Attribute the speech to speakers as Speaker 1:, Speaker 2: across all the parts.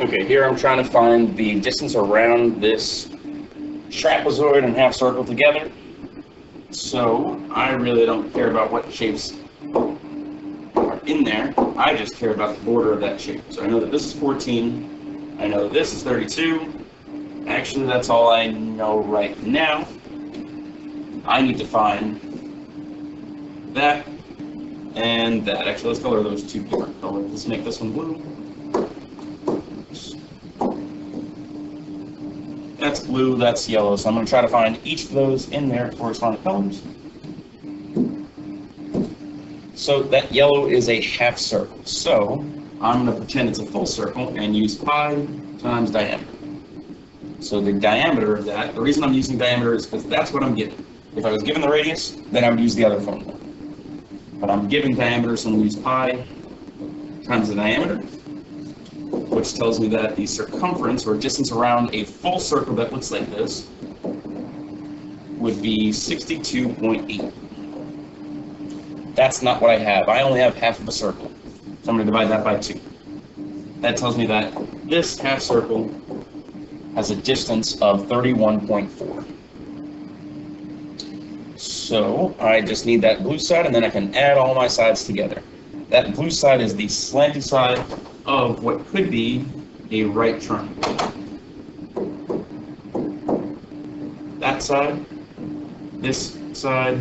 Speaker 1: Okay, here I'm trying to find the distance around this trapezoid and half circle together. So I really don't care about what shapes are in there. I just care about the border of that shape. So I know that this is 14. I know this is 32. Actually, that's all I know right now. I need to find that and that. Actually, let's color those two different colors. Let's make this one blue. That's blue, that's yellow. So I'm going to try to find each of those in their corresponding colors. So that yellow is a half circle. So I'm going to pretend it's a full circle and use pi times diameter. So the diameter of that, the reason I'm using diameter is because that's what I'm given. If I was given the radius, then I would use the other formula. But I'm given diameter, so I'm going to use pi times the diameter, which tells me that the circumference or distance around a full circle that looks like this would be 62.8. That's not what I have. I only have half of a circle. So I'm going to divide that by 2. That tells me that this half circle has a distance of 31.4. So I just need that blue side, and then I can add all my sides together. That blue side is the slanted side of what could be a right triangle. That side, this side,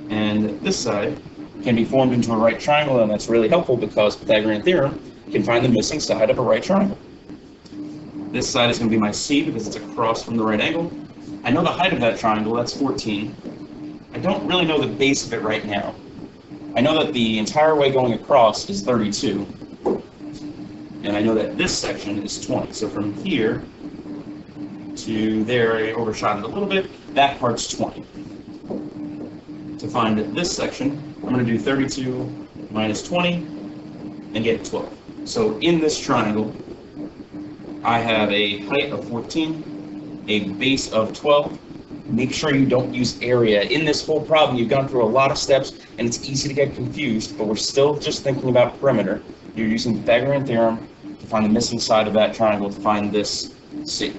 Speaker 1: and this side can be formed into a right triangle, and that's really helpful because Pythagorean theorem can find the missing side of a right triangle. This side is going to be my C because it's across from the right angle. I know the height of that triangle, that's 14. I don't really know the base of it right now. I know that the entire way going across is 32. And I know that this section is 20. So from here to there, I overshot it a little bit. That part's 20. To find this section, I'm going to do 32 minus 20 and get 12. So in this triangle, I have a height of 14, a base of 12. Make sure you don't use area. In this whole problem, you've gone through a lot of steps, and it's easy to get confused, but we're still just thinking about perimeter. You're using Pythagorean theorem to find the missing side of that triangle to find this C.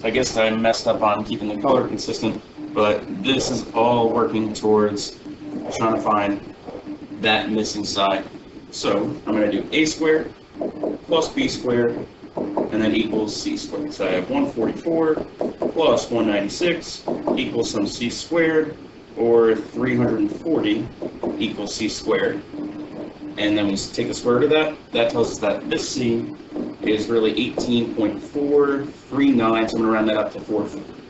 Speaker 1: So I guess I messed up on keeping the color consistent, but this is all working towards trying to find that missing side. So I'm going to do a squared plus b squared, and then equals c squared. So I have 144 plus 196 equals some c squared, or 340 equals c squared. And then we take the square root of that. That tells us that this c is really 18.439, so I'm going to round that up to 440.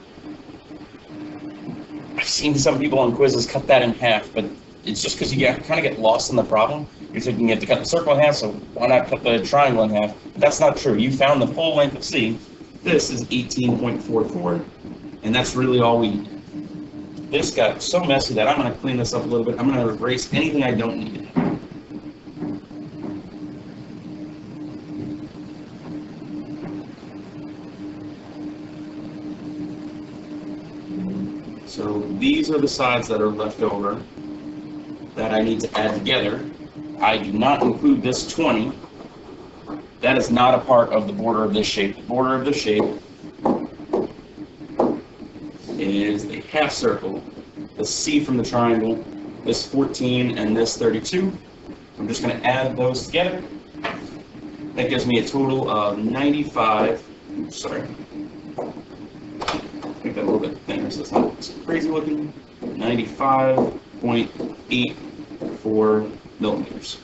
Speaker 1: I've seen some people on quizzes cut that in half, but it's just because you kind of get lost in the problem. You're thinking you have to cut the circle in half, so why not cut the triangle in half? But that's not true. You found the full length of C. This is 18.44, and that's really all we need. This got so messy that I'm going to clean this up a little bit. I'm going to erase anything I don't need. So these are the sides that are left over that I need to add together. I do not include this 20. That is not a part of the border of this shape. The border of this shape is a half circle, the C from the triangle, this 14 and this 32. I'm just going to add those together. That gives me a total of 95. Sorry. Make that a little bit thinner so it's not so crazy looking. 95.84 millimeters.